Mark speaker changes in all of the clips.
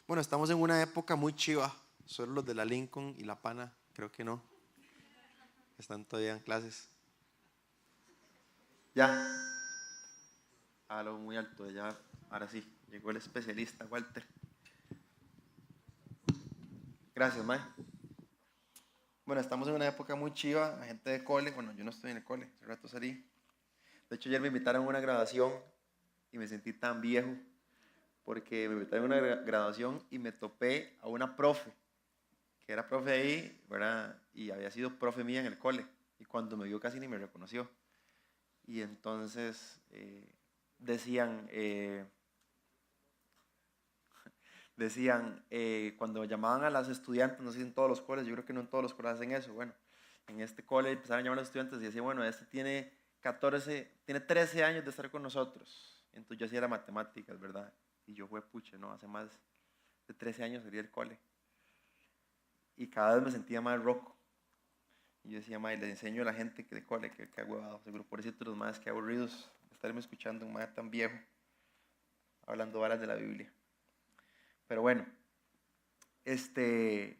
Speaker 1: Bueno, estamos en una época muy chiva. Solo los de la Lincoln y la Pana, creo que no. Están todavía en clases. Ya. Hágalo muy alto, ya. Ahora sí, llegó el especialista, Walter. Gracias, Mae. Bueno, estamos en una época muy chiva. La gente de cole, bueno, yo no estoy en el cole, hace rato salí. De hecho, ayer me invitaron a una graduación y me sentí tan viejo porque me invitaron a una graduación y me topé a una profe que era profe ahí, ¿verdad? Y había sido profe mía en el cole. Y cuando me vio casi ni me reconoció. Y entonces decían, cuando llamaban a las estudiantes, no sé si en todos los coles, yo creo que no en todos los coles hacen eso, bueno, en este cole empezaron a llamar a los estudiantes y decían, bueno, este tiene 13 años de estar con nosotros. Entonces yo hacía las matemáticas, ¿verdad? Y yo fue puche, ¿no? Hace más de 13 años salí del cole. Y cada vez me sentía más roco. Y yo decía, mae, les enseño a la gente que de cole, que huevado. Seguro por eso los más que aburridos de estarme escuchando un mae tan viejo hablando varas de la Biblia. Pero bueno, ¿quiénes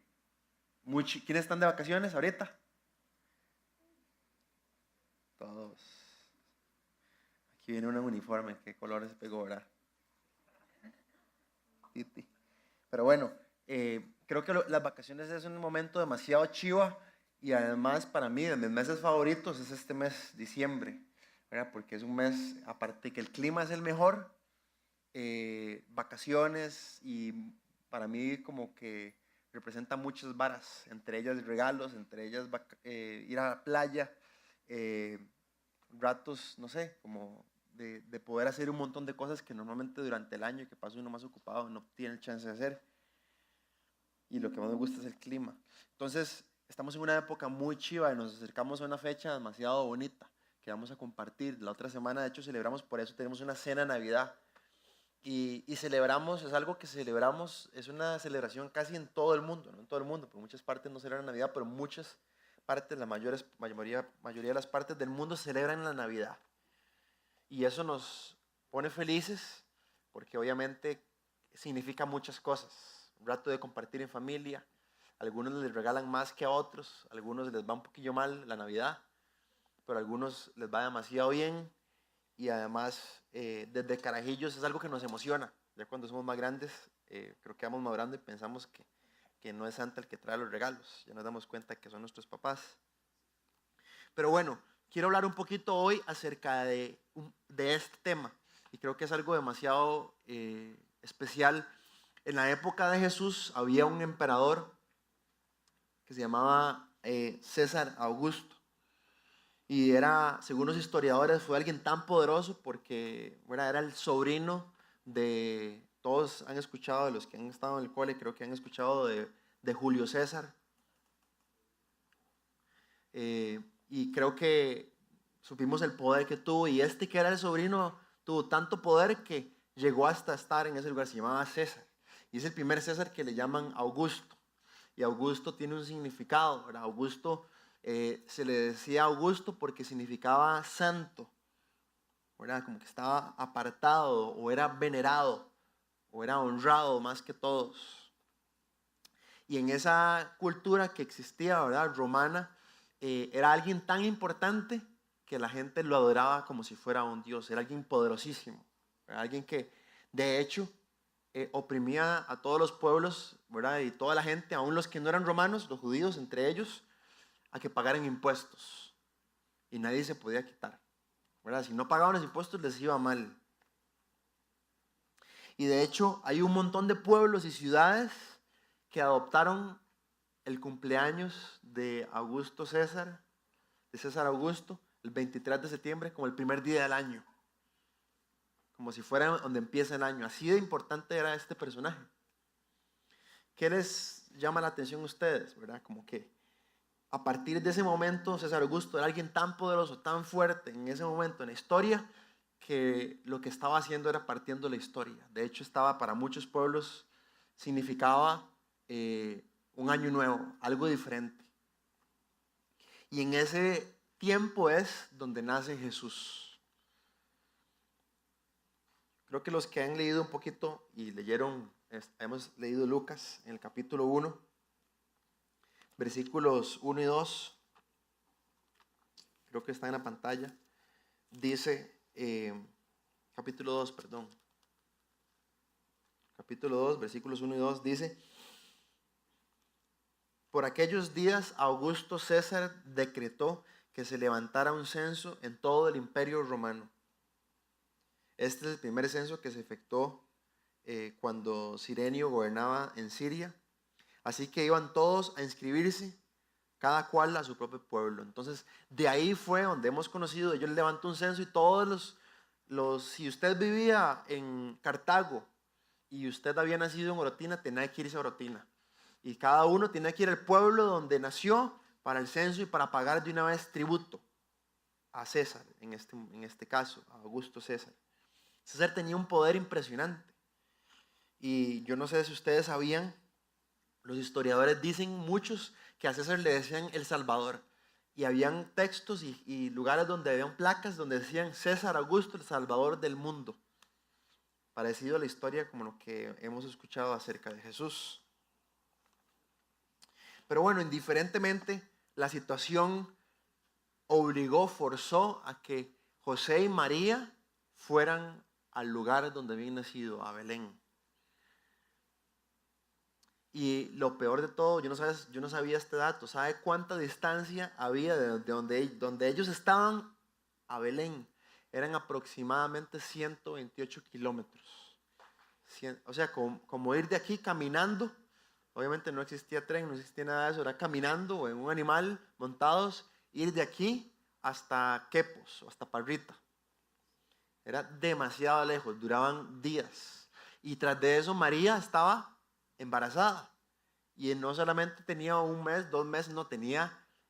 Speaker 1: están de vacaciones ahorita? Todos. Aquí viene un uniforme, ¿qué colores se pegó, verdad? Titi. Pero bueno, creo que las vacaciones es un momento demasiado chiva y además para mí de mis meses favoritos es este mes, diciembre, ¿verdad? Porque es un mes, aparte de que el clima es el mejor, vacaciones y para mí como que representa muchas varas, entre ellas regalos, entre ellas ir a la playa, ratos, no sé, como de poder hacer un montón de cosas que normalmente durante el año que pasa uno más ocupado no tiene el chance de hacer. Y lo que más me gusta es el clima. Entonces, estamos en una época muy chiva y nos acercamos a una fecha demasiado bonita que vamos a compartir. La otra semana, de hecho, celebramos, por eso tenemos una cena de Navidad. Y celebramos, es algo que celebramos, es una celebración casi en todo el mundo, no en todo el mundo, porque muchas partes no celebran Navidad, pero muchas partes, la mayoría de las partes del mundo celebran la Navidad. Y eso nos pone felices, porque obviamente significa muchas cosas. Un rato de compartir en familia, a algunos les regalan más que a otros, a algunos les va un poquillo mal la Navidad, pero a algunos les va demasiado bien y además desde carajillos es algo que nos emociona. Ya cuando somos más grandes, creo que vamos madurando y pensamos que no es Santa el que trae los regalos. Ya nos damos cuenta que son nuestros papás. Pero bueno, quiero hablar un poquito hoy acerca de este tema. Y creo que es algo demasiado especial. En la época de Jesús había un emperador que se llamaba César Augusto. Y era, según los historiadores, fue alguien tan poderoso porque era el sobrino de, todos han escuchado, de los que han estado en el cole, creo que han escuchado de Julio César. Y creo que supimos el poder que tuvo. Y este que era el sobrino tuvo tanto poder que llegó hasta estar en ese lugar, se llamaba César. Y es el primer César que le llaman Augusto. Y Augusto tiene un significado, ¿verdad? Augusto se le decía Augusto porque significaba santo, ¿verdad? Como que estaba apartado o era venerado o era honrado más que todos. Y en esa cultura que existía, ¿verdad? Romana, era alguien tan importante que la gente lo adoraba como si fuera un dios. Era alguien poderosísimo, ¿verdad? Alguien que de hecho oprimía a todos los pueblos, ¿verdad? Y toda la gente, aún los que no eran romanos, los judíos entre ellos, a que pagaran impuestos. Y nadie se podía quitar, ¿verdad? Si no pagaban los impuestos les iba mal. Y de hecho hay un montón de pueblos y ciudades que adoptaron el cumpleaños de Augusto César, de César Augusto, el 23 de septiembre, como el primer día del año. Como si fuera donde empieza el año. Así de importante era este personaje. ¿Qué les llama la atención a ustedes, verdad? Como que a partir de ese momento César Augusto era alguien tan poderoso, tan fuerte en ese momento en la historia, que lo que estaba haciendo era partiendo la historia. De hecho, estaba para muchos pueblos, significaba un año nuevo, algo diferente. Y en ese tiempo es donde nace Jesús. Creo que los que han leído un poquito y leyeron hemos leído Lucas en el capítulo 1, versículos 1 y 2. Creo que está en la pantalla. Dice, capítulo 2, perdón. Capítulo 2, versículos 1 y 2 dice: por aquellos días Augusto César decretó que se levantara un censo en todo el imperio romano. Este es el primer censo que se efectuó cuando Cirenio gobernaba en Siria. Así que iban todos a inscribirse, cada cual a su propio pueblo. Entonces, de ahí fue donde hemos conocido, ellos levantan un censo y todos si usted vivía en Cartago y usted había nacido en Orotina, tenía que irse a Orotina. Y cada uno tenía que ir al pueblo donde nació para el censo y para pagar de una vez tributo a César, en este caso, a Augusto César. César tenía un poder impresionante. Y yo no sé si ustedes sabían, los historiadores dicen muchos que a César le decían el Salvador. Y habían textos y lugares donde habían placas donde decían César Augusto, el Salvador del mundo. Parecido a la historia como lo que hemos escuchado acerca de Jesús. Pero bueno, indiferentemente, la situación forzó a que José y María fueran al lugar donde habían nacido, a Belén. Y lo peor de todo, yo no sabía este dato. ¿Sabe cuánta distancia había de donde ellos estaban a Belén? Eran aproximadamente 128 kilómetros. O sea, como ir de aquí caminando. Obviamente no existía tren, no existía nada de eso. Era caminando o en un animal montados, ir de aquí hasta Quepos o hasta Parrita. Era demasiado lejos, duraban días. Y tras de eso María estaba embarazada. Y no solamente tenía 1 mes, 2 meses, no,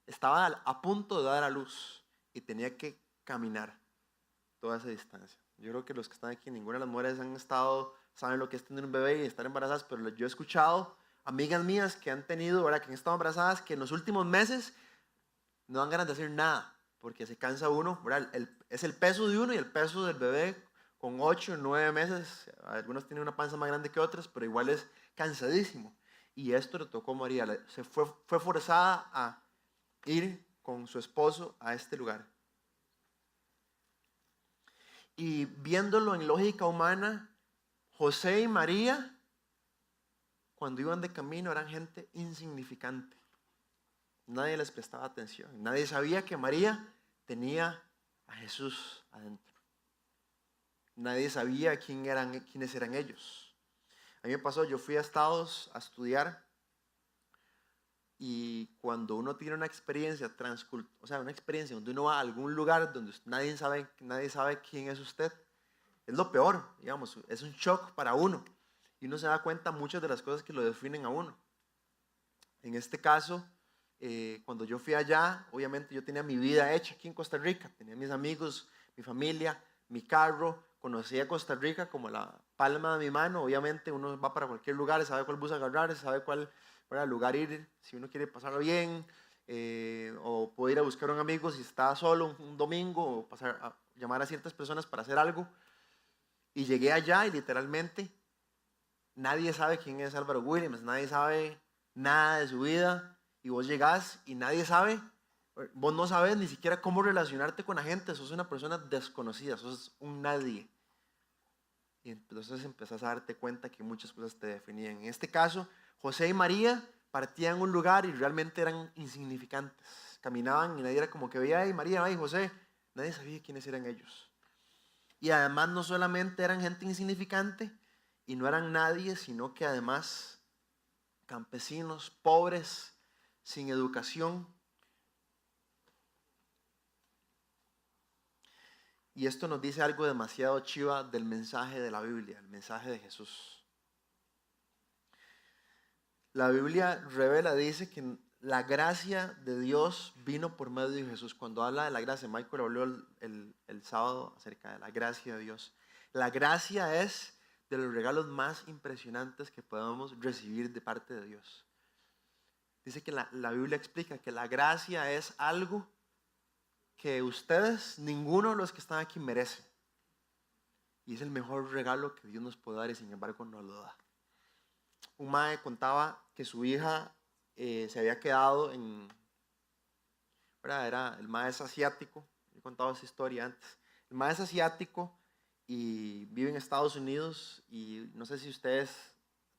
Speaker 1: estaba a punto de dar a luz. Y tenía que caminar toda esa distancia. Yo creo que los que están aquí, ninguna de las mujeres saben lo que es tener un bebé y estar embarazadas, pero yo he escuchado amigas mías que han tenido, ¿verdad?, que han estado embarazadas, que en los últimos meses no dan ganas de hacer nada, porque se cansa uno, ¿verdad? Es el peso de uno y el peso del bebé con 8 o 9 meses. Algunos tienen una panza más grande que otras, pero igual es cansadísimo. Y esto le tocó a María. Se fue forzada a ir con su esposo a este lugar. Y viéndolo en lógica humana, José y María, cuando iban de camino, eran gente insignificante. Nadie les prestaba atención. Nadie sabía que María tenía a Jesús adentro. Nadie sabía quiénes eran ellos. A mí me pasó, yo fui a Estados a estudiar, y cuando uno tiene una experiencia una experiencia donde uno va a algún lugar donde nadie sabe quién es usted, es lo peor, digamos, es un shock para uno. Y uno se da cuenta muchas de las cosas que lo definen a uno. En este caso, cuando yo fui allá, obviamente yo tenía mi vida hecha aquí en Costa Rica, tenía mis amigos, mi familia, mi carro, conocía Costa Rica como la palma de mi mano. Obviamente uno va para cualquier lugar, sabe cuál bus agarrar, sabe cuál lugar ir, si uno quiere pasarlo bien, o puede ir a buscar a un amigo si está solo un domingo, o llamar a ciertas personas para hacer algo. Y llegué allá y literalmente nadie sabe quién es Álvaro Williams, nadie sabe nada de su vida, y vos llegás y nadie sabe, vos no sabes ni siquiera cómo relacionarte con la gente, sos una persona desconocida, sos un nadie. Y entonces empezás a darte cuenta que muchas cosas te definían. En este caso, José y María partían a un lugar y realmente eran insignificantes. Caminaban y nadie era como que veía, ay, María, ay, José. Nadie sabía quiénes eran ellos. Y además no solamente eran gente insignificante y no eran nadie, sino que además campesinos, pobres, sin educación. Y esto nos dice algo demasiado chiva del mensaje de la Biblia, el mensaje de Jesús. La Biblia dice que la gracia de Dios vino por medio de Jesús. Cuando habla de la gracia, Michael habló el sábado acerca de la gracia de Dios. La gracia es de los regalos más impresionantes que podemos recibir de parte de Dios. Dice que la Biblia explica que la gracia es algo que ustedes, ninguno de los que están aquí, merece. Y es el mejor regalo que Dios nos puede dar, y sin embargo no lo da. un mae contaba que su hija se había quedado ¿verdad? El mae es asiático, he contado esa historia antes. El mae es asiático y vive en Estados Unidos, y no sé si ustedes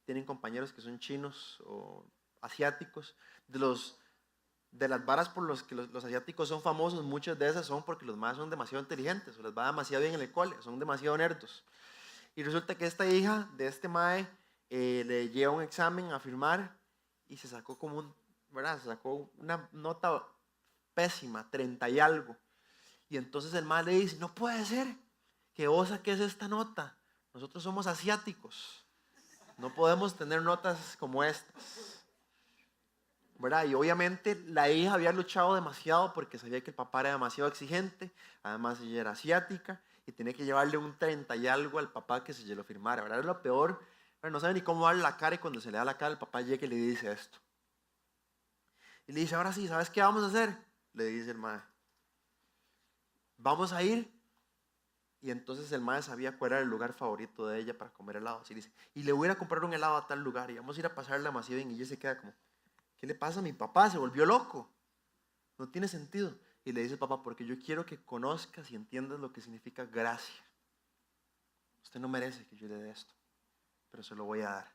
Speaker 1: tienen compañeros que son chinos o asiáticos. De las varas por los que los asiáticos son famosos, muchas de esas son porque los maes son demasiado inteligentes, o les va demasiado bien en el cole, son demasiado nerdos. Y resulta que esta hija de este mae le lleva un examen a firmar y se sacó ¿verdad? Se sacó una nota pésima, 30 y algo. Y entonces el mae le dice, no puede ser que vos saques esta nota, nosotros somos asiáticos, no podemos tener notas como estas. ¿Verdad? Y obviamente la hija había luchado demasiado porque sabía que el papá era demasiado exigente, además ella era asiática y tenía que llevarle un 30 y algo al papá que se lo firmara, ¿verdad? Es lo peor, pero no sabe ni cómo darle la cara, y cuando se le da la cara el papá llega y le dice esto. Y le dice, ahora sí, ¿sabes qué vamos a hacer? Le dice el mae. Vamos a ir. Y entonces el mae sabía cuál era el lugar favorito de ella para comer helados. Y dice, y le voy a ir a comprar un helado a tal lugar y vamos a ir a pasarla demasiado bien. Y ella se queda como, ¿qué le pasa a mi papá? Se volvió loco. No tiene sentido. Y le dice, papá, porque yo quiero que conozcas y entiendas lo que significa gracia. Usted no merece que yo le dé esto, pero se lo voy a dar.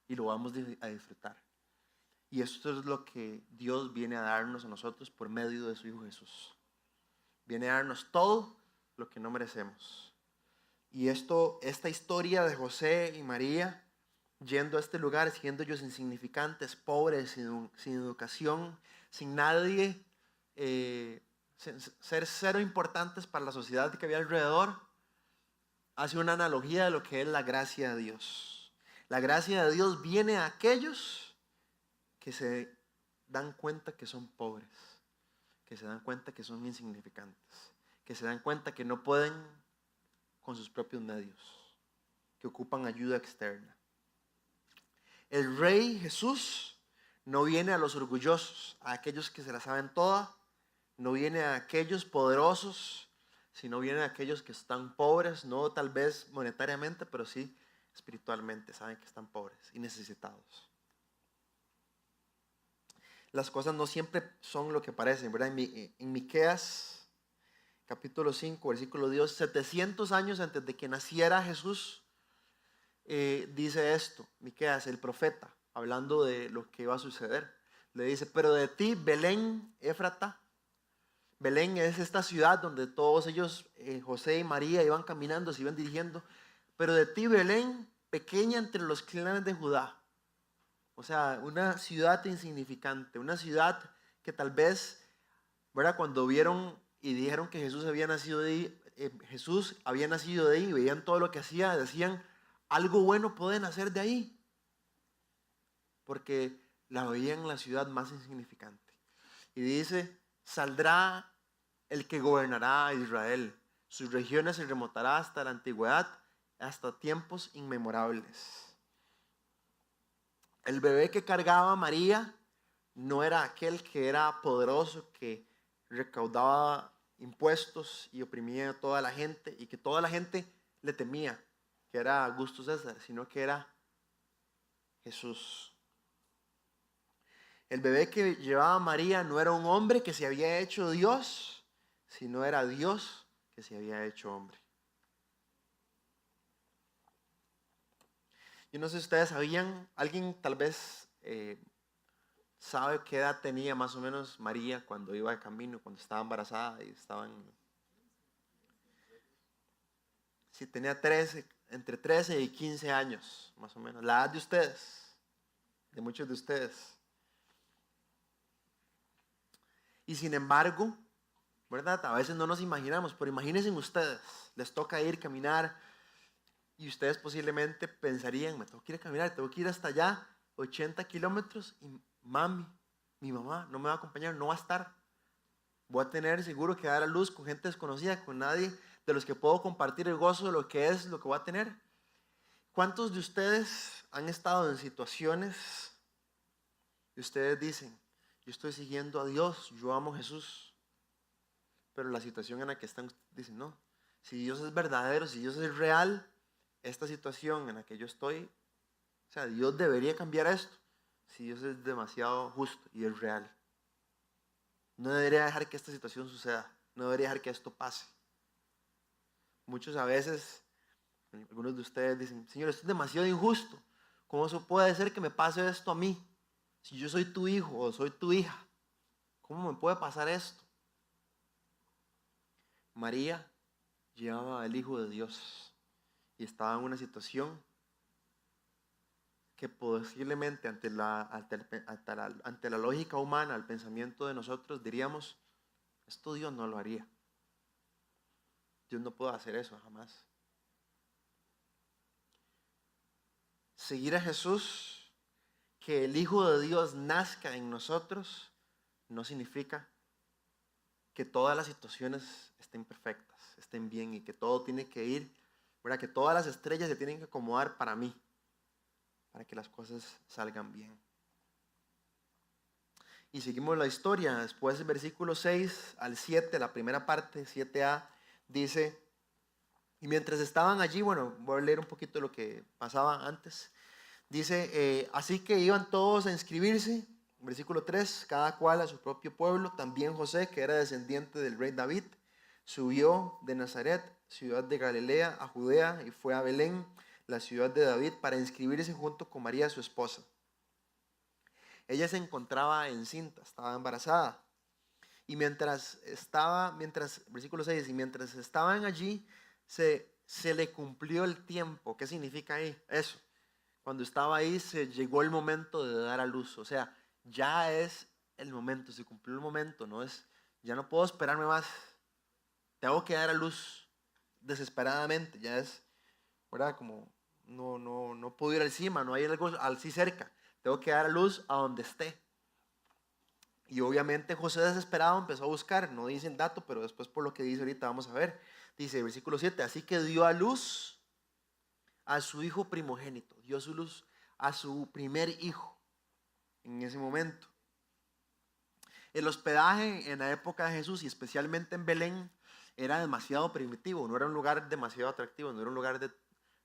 Speaker 1: Y lo vamos a disfrutar. Y esto es lo que Dios viene a darnos a nosotros por medio de su Hijo Jesús. Viene a darnos todo lo que no merecemos. Y esta historia de José y María yendo a este lugar, siendo ellos insignificantes, pobres, sin educación, sin nadie, ser cero importantes para la sociedad que había alrededor, hace una analogía de lo que es la gracia de Dios. La gracia de Dios viene a aquellos que se dan cuenta que son pobres, que se dan cuenta que son insignificantes, que se dan cuenta que no pueden con sus propios medios, que ocupan ayuda externa. El Rey Jesús no viene a los orgullosos, a aquellos que se la saben toda, no viene a aquellos poderosos, sino viene a aquellos que están pobres, no tal vez monetariamente, pero sí espiritualmente, saben que están pobres y necesitados. Las cosas no siempre son lo que parecen, ¿verdad? En Miqueas, capítulo 5, versículo 10, 700 años antes de que naciera Jesús, dice esto, Miqueas, el profeta, hablando de lo que iba a suceder. Le dice, pero de ti, Belén, Éfrata. Belén es esta ciudad donde todos ellos, José y María, iban caminando, se iban dirigiendo. Pero de ti, Belén, pequeña entre los clanes de Judá. O sea, una ciudad insignificante, una ciudad que tal vez, ¿verdad? Cuando vieron y dijeron que Jesús había nacido de ahí, y veían todo lo que hacía, decían, algo bueno pueden hacer de ahí, porque la veían la ciudad más insignificante. Y dice, saldrá el que gobernará a Israel, sus regiones se remontará hasta la antigüedad, hasta tiempos inmemorables. El bebé que cargaba María no era aquel que era poderoso, que recaudaba impuestos y oprimía a toda la gente y que toda la gente le temía, que era Augusto César, sino que era Jesús. El bebé que llevaba María no era un hombre que se había hecho Dios, sino era Dios que se había hecho hombre. Yo no sé si ustedes sabían, alguien tal vez sabe qué edad tenía más o menos María cuando iba de camino, cuando estaba embarazada y sí, tenía entre 13 y 15 años, más o menos, la edad de ustedes, de muchos de ustedes. Y sin embargo, ¿verdad? A veces no nos imaginamos, pero imagínense ustedes, les toca ir, caminar, y ustedes posiblemente pensarían, me tengo que ir a caminar, tengo que ir hasta allá, 80 kilómetros, y mami, mi mamá, no me va a acompañar, no va a estar. Voy a tener seguro que dar a luz con gente desconocida, con nadie de los que puedo compartir el gozo de lo que es, lo que voy a tener. ¿Cuántos de ustedes han estado en situaciones y ustedes dicen, yo estoy siguiendo a Dios, yo amo a Jesús, pero la situación en la que están, dicen, no, si Dios es verdadero, si Dios es real, esta situación en la que yo estoy sea, Dios debería cambiar esto si Dios es demasiado justo y es real. No debería dejar que esta situación suceda. No debería dejar que esto pase. Muchos a veces, algunos de ustedes dicen, Señor, esto es demasiado injusto. ¿Cómo eso puede ser que me pase esto a mí? Si yo soy tu hijo o soy tu hija, ¿cómo me puede pasar esto? María llevaba al Hijo de Dios y estaba en una situación que posiblemente ante la lógica humana, el pensamiento de nosotros, diríamos, esto Dios no lo haría. Dios no puede hacer eso jamás. Seguir a Jesús, que el Hijo de Dios nazca en nosotros, no significa que todas las situaciones estén perfectas, estén bien y que todo tiene que ir, ¿verdad? Que todas las estrellas se tienen que acomodar para mí, para que las cosas salgan bien. Y seguimos la historia. Después del versículo 6 al 7, la primera parte, 7a, dice, y mientras estaban allí, bueno, voy a leer un poquito lo que pasaba antes. Dice, así que iban todos a inscribirse, versículo 3, cada cual a su propio pueblo. También José, que era descendiente del rey David, subió de Nazaret, ciudad de Galilea, a Judea, y fue a Belén, la ciudad de David, para inscribirse junto con María, su esposa. Ella se encontraba encinta, estaba embarazada. Y versículo 6, y mientras estaban allí, se le cumplió el tiempo. ¿Qué significa ahí? Eso. Cuando estaba ahí, se llegó el momento de dar a luz. O sea, ya es el momento, se cumplió el momento. Ya no puedo esperarme más. Tengo que dar a luz desesperadamente. Ya es, ¿verdad? Como no puedo ir encima, no hay algo así cerca. Tengo que dar a luz a donde esté. Y obviamente José desesperado empezó a buscar, no dice el dato, pero después por lo que dice ahorita vamos a ver. Dice versículo 7, así que dio a luz a su hijo primogénito, dio a su luz a su primer hijo en ese momento. El hospedaje en la época de Jesús y especialmente en Belén era demasiado primitivo, no era un lugar demasiado atractivo, no era un lugar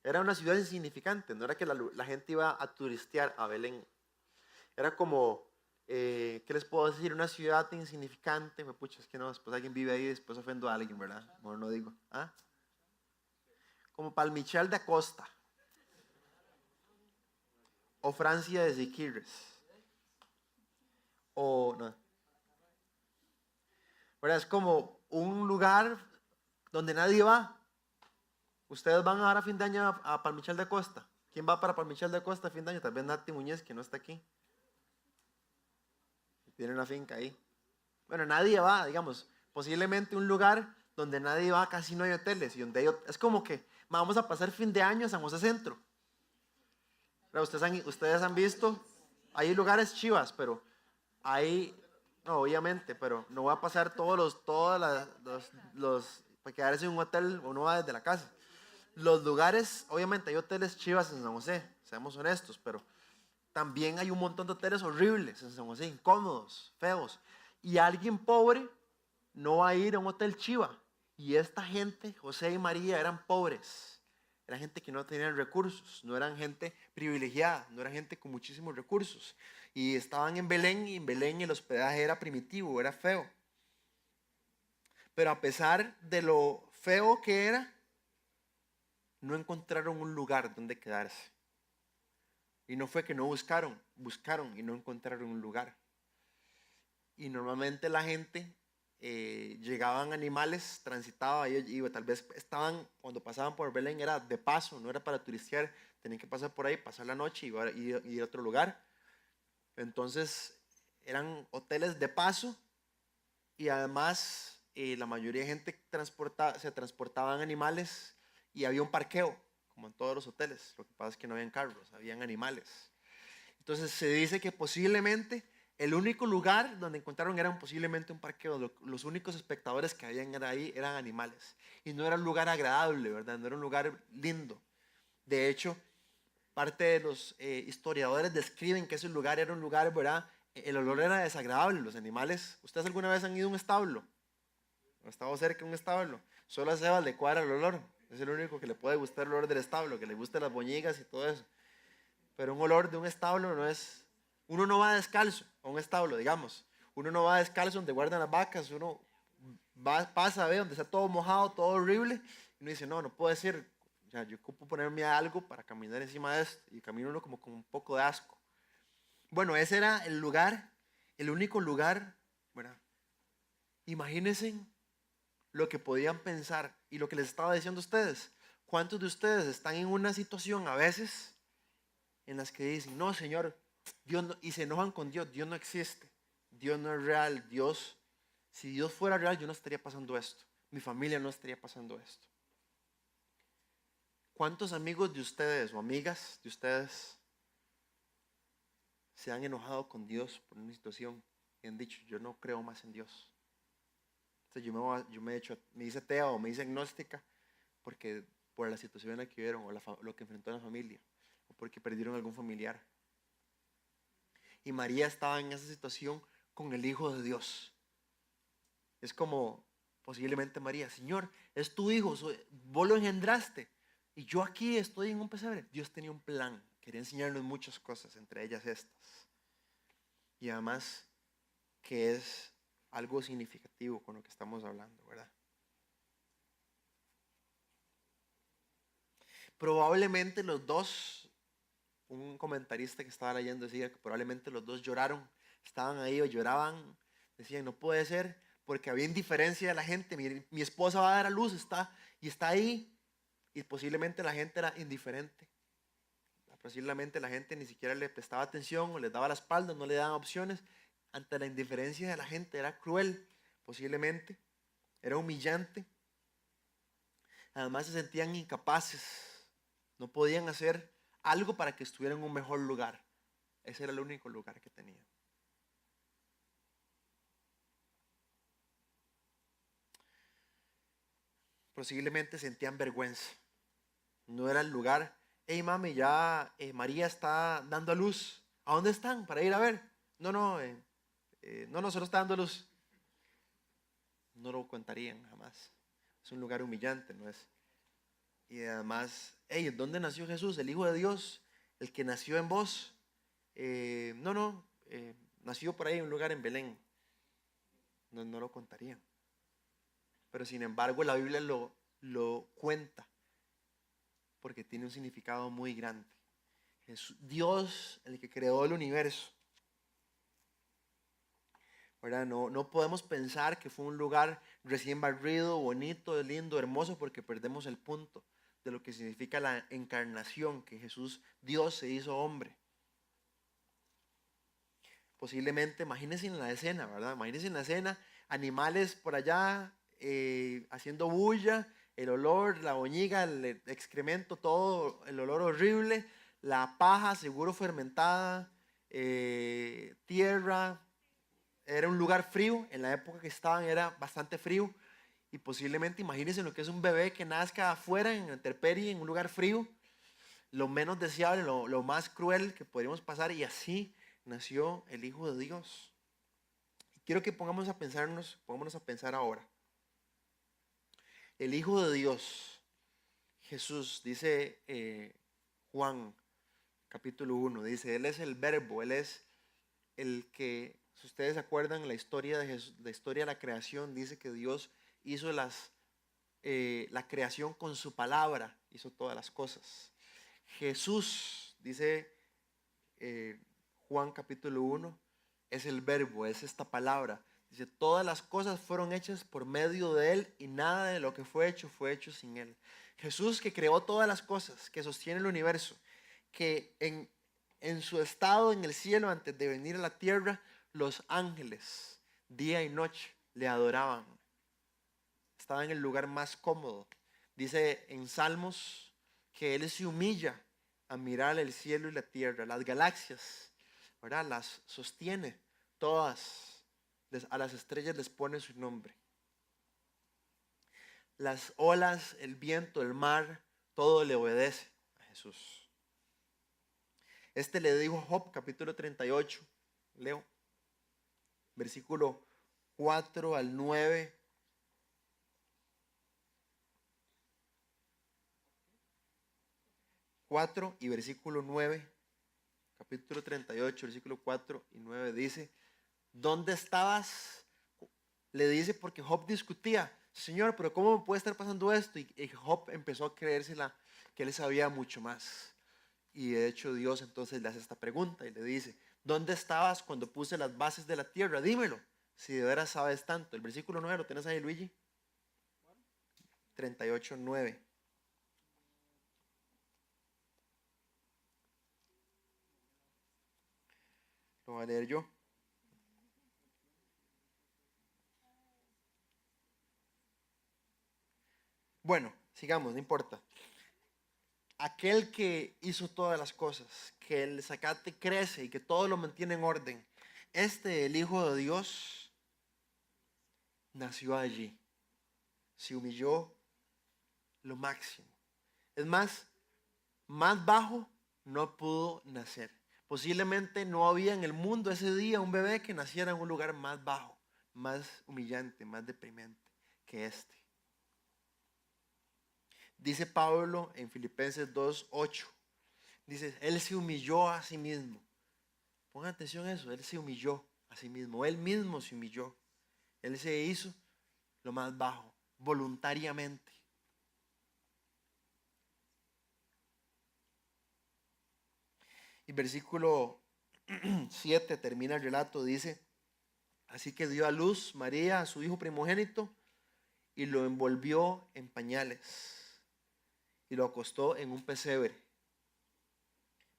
Speaker 1: era una ciudad insignificante, no era que la gente iba a turistear a Belén. Era como, ¿qué les puedo decir? Una ciudad insignificante. Pucha, es que no, después alguien vive ahí y después ofendo a alguien, ¿verdad? Bueno, no digo. ¿Ah? Como Palmichal de Acosta. O Francia de Siquirres. O, no. ¿Verdad? Es como un lugar donde nadie va. Ustedes van ahora a fin de año a Palmichal de Acosta. ¿Quién va para Palmichal de Acosta a fin de año? Tal vez Nati Muñez, que no está aquí. Tiene una finca ahí. Bueno, nadie va, digamos, posiblemente un lugar donde nadie va, casi no hay hoteles. Y donde es como que vamos a pasar fin de año a San José Centro. Pero ustedes han visto, hay lugares chivas, pero hay, no, obviamente, pero no va a pasar para quedarse en un hotel, uno va desde la casa. Los lugares, obviamente hay hoteles chivas en San José, seamos honestos, pero también hay un montón de hoteles horribles en San José, incómodos, feos. Y alguien pobre no va a ir a un hotel chiva. Y esta gente, José y María, eran pobres. Era gente que no tenía recursos, no eran gente privilegiada, no era gente con muchísimos recursos. Y estaban en Belén, y en Belén el hospedaje era primitivo, era feo. Pero a pesar de lo feo que era, no encontraron un lugar donde quedarse. Y no fue que no buscaron y no encontraron un lugar. Y normalmente la gente, llegaban animales, transitaban, y tal vez cuando pasaban por Belén era de paso, no era para turistear, tenían que pasar por ahí, pasar la noche y ir a otro lugar. Entonces eran hoteles de paso y además la mayoría de gente se transportaban animales y había un parqueo, como en todos los hoteles. Lo que pasa es que no habían carros, habían animales. Entonces se dice que posiblemente el único lugar donde encontraron era posiblemente un parqueo. Los únicos espectadores que habían ahí eran animales. Y no era un lugar agradable, ¿verdad? No era un lugar lindo. De hecho, parte de los historiadores describen que ese lugar era un lugar, ¿verdad? El olor era desagradable. Los animales, ¿ustedes alguna vez han ido a un establo? ¿Han estado cerca de un establo? Solo a Sebas le cuadra el olor. Es el único que le puede gustar el olor del establo, que le gusten las boñigas y todo eso. pero un olor de un establo no es, uno no va descalzo a un establo, digamos, uno no va descalzo donde guardan las vacas, uno pasa, ve, donde está todo mojado, todo horrible, y uno dice, no, no puedo decir, o sea, yo ocupo ponerme algo para caminar encima de esto, y camina uno como con un poco de asco. Bueno, ese era el lugar, el único lugar, ¿verdad? Imagínense lo que podían pensar y lo que les estaba diciendo a ustedes. ¿Cuántos de ustedes están en una situación a veces en las que dicen, no, Señor, Dios no, y se enojan con Dios, Dios no existe, Dios no es real, Dios, si Dios fuera real, yo no estaría pasando esto, mi familia no estaría pasando esto? ¿Cuántos amigos de ustedes o amigas de ustedes se han enojado con Dios por una situación y han dicho, yo no creo más en Dios? O sea, me hice atea o me hice agnóstica porque por la situación en la que vieron o lo que enfrentó la familia o porque perdieron algún familiar. Y María estaba en esa situación con el Hijo de Dios. Es como posiblemente María, Señor, es tu hijo, vos lo engendraste y yo aquí estoy en un pesebre. Dios tenía un plan, quería enseñarnos muchas cosas, entre ellas estas. Y además que es algo significativo con lo que estamos hablando, ¿verdad? Probablemente los dos, un comentarista que estaba leyendo decía que probablemente los dos lloraron, estaban ahí o lloraban, decían, no puede ser, porque había indiferencia de la gente, mi esposa va a dar a luz, está ahí, y posiblemente la gente era indiferente. Posiblemente la gente ni siquiera le prestaba atención o les daba la espalda, no le daban opciones. Ante la indiferencia de la gente era cruel, posiblemente, era humillante. Además se sentían incapaces, no podían hacer algo para que estuvieran en un mejor lugar. Ese era el único lugar que tenían. Posiblemente sentían vergüenza. No era el lugar. Hey mami, ya María está dando a luz. ¿A dónde están para ir a ver? No, solo está dando a luz. No lo contarían jamás. Es un lugar humillante, ¿no es? Y además, hey, ¿dónde nació Jesús? El Hijo de Dios, el que nació en vos. Nació por ahí en un lugar en Belén. No lo contarían. Pero sin embargo, la Biblia lo cuenta porque tiene un significado muy grande. Dios, el que creó el universo, ¿verdad? No podemos pensar que fue un lugar recién barrido, bonito, lindo, hermoso, porque perdemos el punto de lo que significa la encarnación, que Jesús, Dios, se hizo hombre. Posiblemente, imagínense en la escena, ¿verdad? Imagínense en la escena, animales por allá haciendo bulla, el olor, la boñiga, el excremento, todo, el olor horrible, la paja seguro fermentada, tierra. Era un lugar frío, en la época que estaban era bastante frío y posiblemente imagínense lo que es un bebé que nazca afuera en la intemperie, en un lugar frío, lo menos deseable, lo más cruel que podríamos pasar, y así nació el Hijo de Dios. Y quiero que pongámonos a pensar ahora. El Hijo de Dios, Jesús, dice Juan capítulo 1, dice, Él es el verbo, Él es el que, si ustedes se acuerdan, la historia de Jesús, la historia de la creación, dice que Dios hizo la creación con su palabra, hizo todas las cosas. Jesús, dice Juan capítulo 1, es el verbo, es esta palabra. Dice, todas las cosas fueron hechas por medio de Él y nada de lo que fue hecho sin Él. Jesús, que creó todas las cosas, que sostiene el universo, que en su estado en el cielo antes de venir a la tierra, los ángeles día y noche le adoraban. Estaba en el lugar más cómodo. Dice en Salmos que Él se humilla a mirar el cielo y la tierra, las galaxias, ¿verdad? Las sostiene todas. A las estrellas les pone su nombre. Las olas, el viento, el mar, todo le obedece a Jesús. Le dijo Job, capítulo 38, leo, versículo 4 al 9. Y versículo 9. capítulo 38, versículo 4 y 9, dice, ¿dónde estabas? Le dice porque Job discutía, Señor, pero ¿cómo me puede estar pasando esto? Y Job empezó a creérsela que él sabía mucho más. Y de hecho Dios entonces le hace esta pregunta y le dice, ¿dónde estabas cuando puse las bases de la tierra? Dímelo, si de veras sabes tanto. El versículo 9, ¿lo tienes ahí, Luigi? 38, 9. Lo voy a leer yo. Bueno, sigamos, no importa. Aquel que hizo todas las cosas, que el zacate crece y que todo lo mantiene en orden. El Hijo de Dios, nació allí. Se humilló lo máximo. Es más bajo no pudo nacer. Posiblemente no había en el mundo ese día un bebé que naciera en un lugar más bajo, más humillante, más deprimente que este. Dice Pablo en Filipenses 2:8. Dice, Él se humilló a sí mismo. Pongan atención a eso, Él se humilló a sí mismo. Él mismo se humilló. Él se hizo lo más bajo, voluntariamente. Y versículo 7 termina el relato, dice, así que dio a luz María a su hijo primogénito y lo envolvió en pañales y lo acostó en un pesebre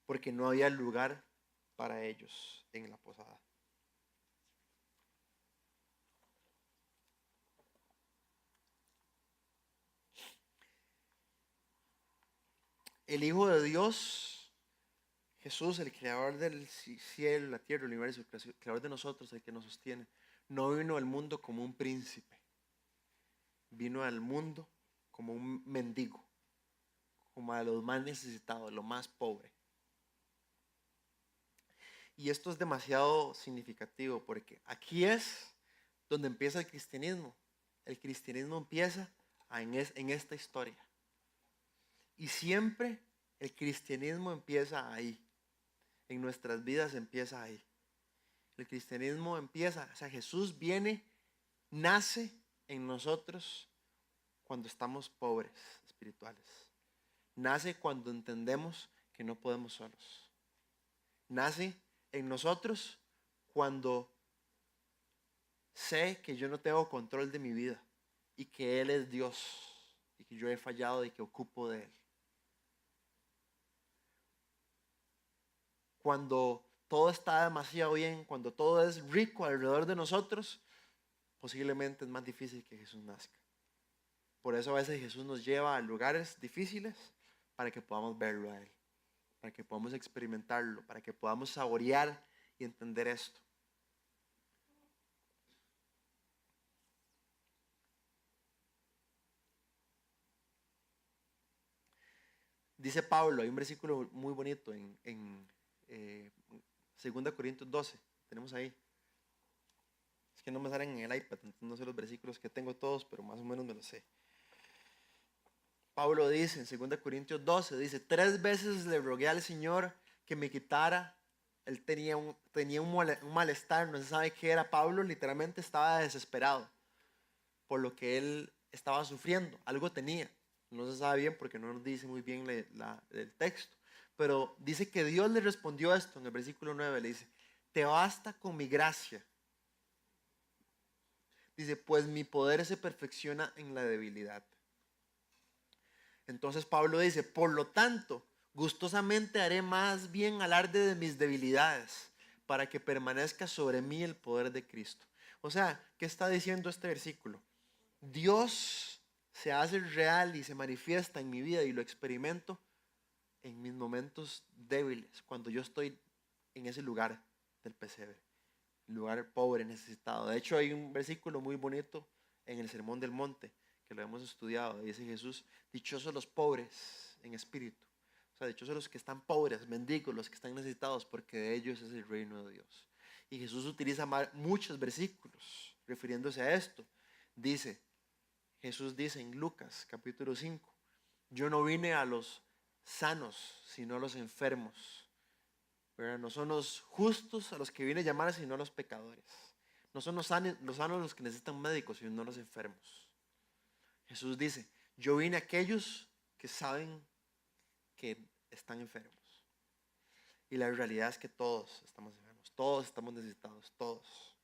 Speaker 1: porque no había lugar para ellos en la posada. El Hijo de Dios, Jesús, el creador del cielo, la tierra, el universo, el creador de nosotros, el que nos sostiene, no vino al mundo como un príncipe, vino al mundo como un mendigo, como a los más necesitados, los más pobres. Y esto es demasiado significativo porque aquí es donde empieza el cristianismo. El cristianismo empieza en esta historia. Y siempre el cristianismo empieza ahí. En nuestras vidas empieza ahí. El cristianismo empieza, o sea, Jesús viene, nace en nosotros cuando estamos pobres espirituales. Nace cuando entendemos que no podemos solos. Nace en nosotros cuando sé que yo no tengo control de mi vida y que Él es Dios y que yo he fallado y que ocupo de Él. Cuando todo está demasiado bien, cuando todo es rico alrededor de nosotros, posiblemente es más difícil que Jesús nazca. Por eso a veces Jesús nos lleva a lugares difíciles para que podamos verlo a Él, para que podamos experimentarlo, para que podamos saborear y entender esto. Dice Pablo, hay un versículo muy bonito en 2 Corintios 12, tenemos ahí. Es que no me salen en el iPad, entonces no sé los versículos que tengo todos, pero más o menos me los sé. Pablo dice en 2 Corintios 12, dice, 3 veces le rogué al Señor que me quitara. Él tenía un malestar, no se sabe qué era. Pablo literalmente estaba desesperado por lo que él estaba sufriendo. Algo tenía. No se sabe bien porque no nos dice muy bien el texto. Pero dice que Dios le respondió esto en el versículo 9. Le dice, te basta con mi gracia. Dice, pues mi poder se perfecciona en la debilidad. Entonces Pablo dice, por lo tanto, gustosamente haré más bien alarde de mis debilidades para que permanezca sobre mí el poder de Cristo. O sea, ¿qué está diciendo este versículo? Dios se hace real y se manifiesta en mi vida y lo experimento en mis momentos débiles, cuando yo estoy en ese lugar del pesebre, lugar pobre, necesitado. De hecho, hay un versículo muy bonito en el Sermón del Monte, que lo hemos estudiado, dice Jesús, dichosos los pobres en espíritu. O sea, dichosos los que están pobres, mendigos, los que están necesitados, porque de ellos es el reino de Dios. Y Jesús utiliza muchos versículos refiriéndose a esto. Jesús dice en Lucas capítulo 5, yo no vine a los sanos, sino a los enfermos. ¿verdad? No son los justos a los que viene a llamar, sino los pecadores. No son los sanos los que necesitan médicos, sino los enfermos. Jesús dice, yo vine a aquellos que saben que están enfermos. Y la realidad es que todos estamos enfermos, todos estamos necesitados, todos.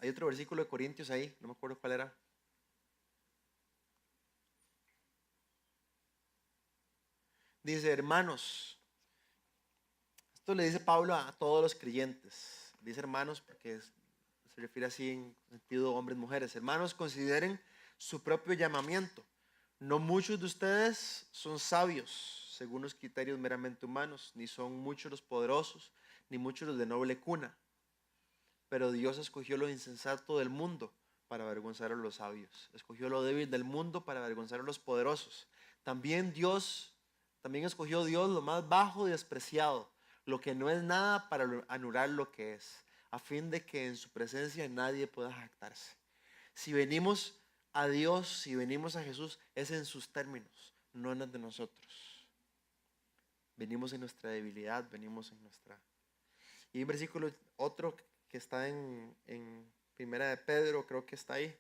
Speaker 1: Hay otro versículo de Corintios ahí, no me acuerdo cuál era. Dice, hermanos, esto le dice Pablo a todos los creyentes. Dice hermanos porque se refiere así en sentido hombres, mujeres. Hermanos, consideren su propio llamamiento. No muchos de ustedes son sabios, según los criterios meramente humanos, ni son muchos los poderosos, ni muchos los de noble cuna. Pero Dios escogió lo insensato del mundo para avergonzar a los sabios. Escogió lo débil del mundo para avergonzar a los poderosos. También escogió Dios lo más bajo y despreciado, lo que no es nada, para anular lo que es, a fin de que en su presencia nadie pueda jactarse. Si venimos a Dios, si venimos a Jesús, es en sus términos, no en los de nosotros. Venimos en nuestra debilidad, venimos en nuestra... Y un versículo, otro que está en Primera de Pedro, creo que está ahí.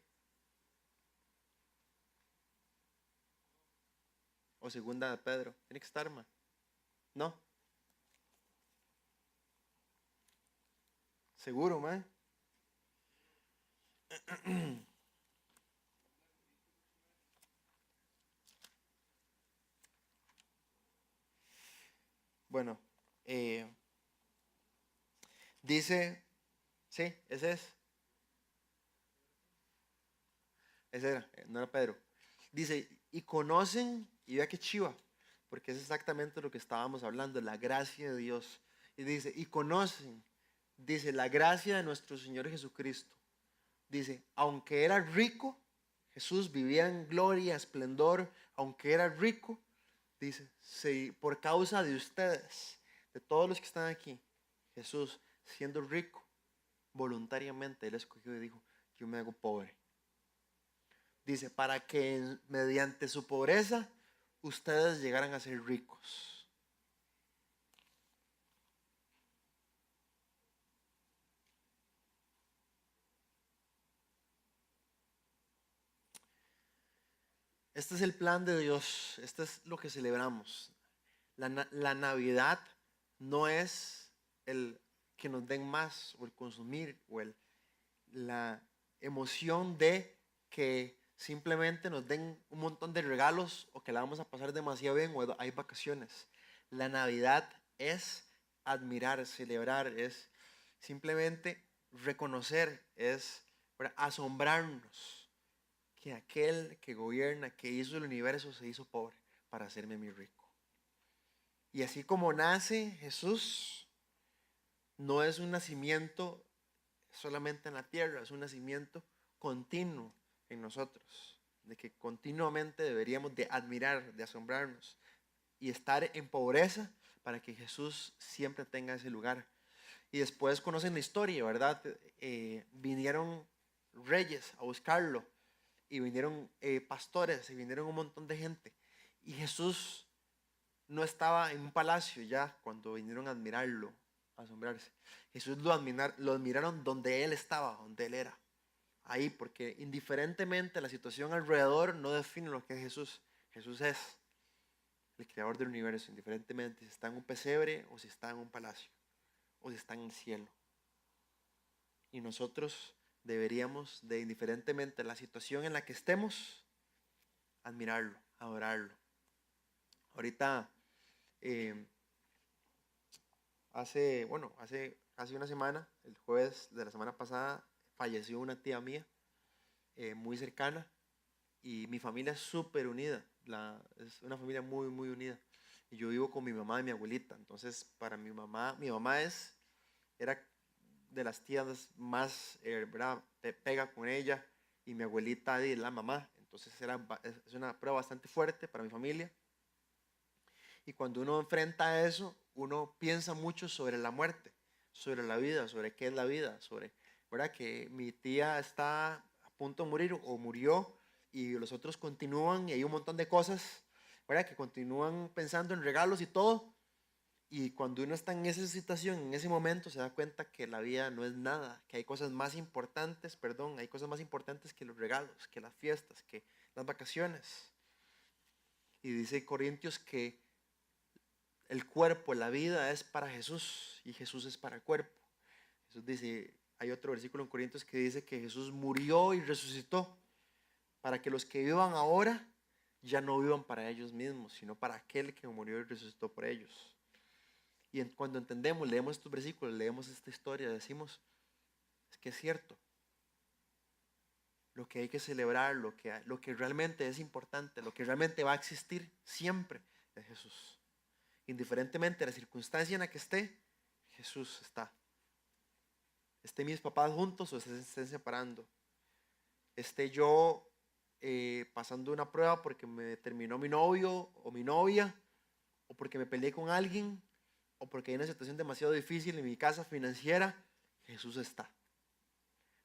Speaker 1: O Segunda de Pedro. Tiene que estar, ma. ¿No? Seguro, ma. Bueno, dice, sí, ese es. Ese era, no era Pedro. Dice, y conocen, y vea que chiva, porque es exactamente lo que estábamos hablando, la gracia de Dios. Y dice, y conocen, dice, la gracia de nuestro Señor Jesucristo. Dice, aunque era rico, Jesús vivía en gloria, esplendor, aunque era rico, dice, por causa de ustedes, de todos los que están aquí, Jesús, siendo rico, voluntariamente, Él escogió y dijo, yo me hago pobre. Dice, para que mediante su pobreza ustedes llegaran a ser ricos. Este es el plan de Dios, este es lo que celebramos. La Navidad no es el que nos den más o el consumir o la emoción de que simplemente nos den un montón de regalos o que la vamos a pasar demasiado bien o hay vacaciones. La Navidad es admirar, celebrar, es simplemente reconocer, es asombrarnos que aquel que gobierna, que hizo el universo, se hizo pobre para hacerme mi rico. Y así como nace Jesús, no es un nacimiento solamente en la tierra, es un nacimiento continuo en nosotros, de que continuamente deberíamos de admirar, de asombrarnos y estar en pobreza para que Jesús siempre tenga ese lugar. Y después conocen la historia, ¿verdad? Vinieron reyes a buscarlo y vinieron pastores y vinieron un montón de gente. Y Jesús no estaba en un palacio ya cuando vinieron a admirarlo, a asombrarse. Jesús lo admiraron donde Él estaba, donde Él era. Ahí, porque indiferentemente la situación alrededor no define lo que es Jesús. Jesús es el creador del universo, indiferentemente si está en un pesebre o si está en un palacio o si está en el cielo. Y nosotros deberíamos de, indiferentemente la situación en la que estemos, admirarlo, adorarlo. Ahorita, hace una semana, el jueves de la semana pasada, falleció una tía mía, muy cercana, y mi familia es súper unida, es una familia muy, muy unida. Y yo vivo con mi mamá y mi abuelita, entonces para mi mamá era de las tías más, ¿verdad? Pega con ella, y mi abuelita es la mamá, entonces es una prueba bastante fuerte para mi familia. Y cuando uno enfrenta eso, uno piensa mucho sobre la muerte, sobre la vida, sobre qué es la vida, sobre, ¿verdad? Que mi tía está a punto de morir o murió y los otros continúan y hay un montón de cosas, ¿verdad? Que continúan pensando en regalos y todo. Y cuando uno está en esa situación, en ese momento, se da cuenta que la vida no es nada, que hay cosas más importantes, hay cosas más importantes que los regalos, que las fiestas, que las vacaciones. Y dice Corintios que el cuerpo, la vida es para Jesús y Jesús es para el cuerpo. Jesús dice, hay otro versículo en Corintios que dice que Jesús murió y resucitó para que los que vivan ahora ya no vivan para ellos mismos, sino para aquel que murió y resucitó por ellos. Y cuando entendemos, leemos estos versículos, leemos esta historia, decimos, es que es cierto. Lo que hay que celebrar, lo que realmente es importante, lo que realmente va a existir siempre es Jesús. Indiferentemente de la circunstancia en la que esté, Jesús está. Esté mis papás juntos o se estén separando. Esté yo pasando una prueba porque me terminó mi novio o mi novia, o porque me peleé con alguien, o porque hay una situación demasiado difícil en mi casa financiera, Jesús está.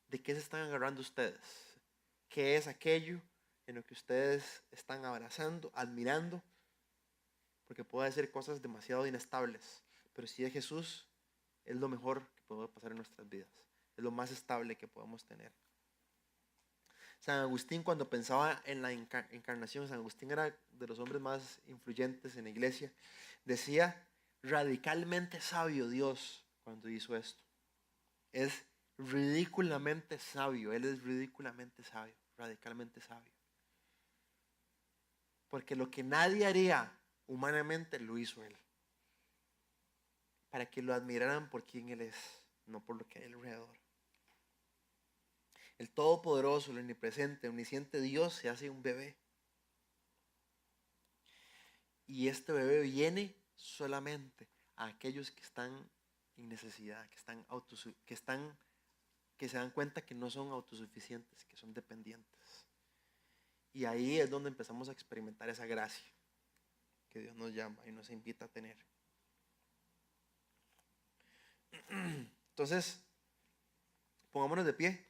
Speaker 1: ¿De qué se están agarrando ustedes? ¿Qué es aquello en lo que ustedes están abrazando, admirando? Porque puede ser cosas demasiado inestables, pero si es Jesús, es lo mejor que puede pasar en nuestras vidas. Es lo más estable que podemos tener. San Agustín, cuando pensaba en la encarnación, San Agustín era de los hombres más influyentes en la iglesia, decía, radicalmente sabio Dios cuando hizo esto. Es ridículamente sabio, Él es ridículamente sabio, radicalmente sabio. Porque lo que nadie haría humanamente lo hizo Él. Para que lo admiraran por quién Él es, no por lo que hay alrededor. El todopoderoso, el omnipresente, omnisciente Dios se hace un bebé. Y este bebé viene solamente a aquellos que están en necesidad, que se dan cuenta que no son autosuficientes, que son dependientes. Y ahí es donde empezamos a experimentar esa gracia que Dios nos llama y nos invita a tener. Entonces, pongámonos de pie.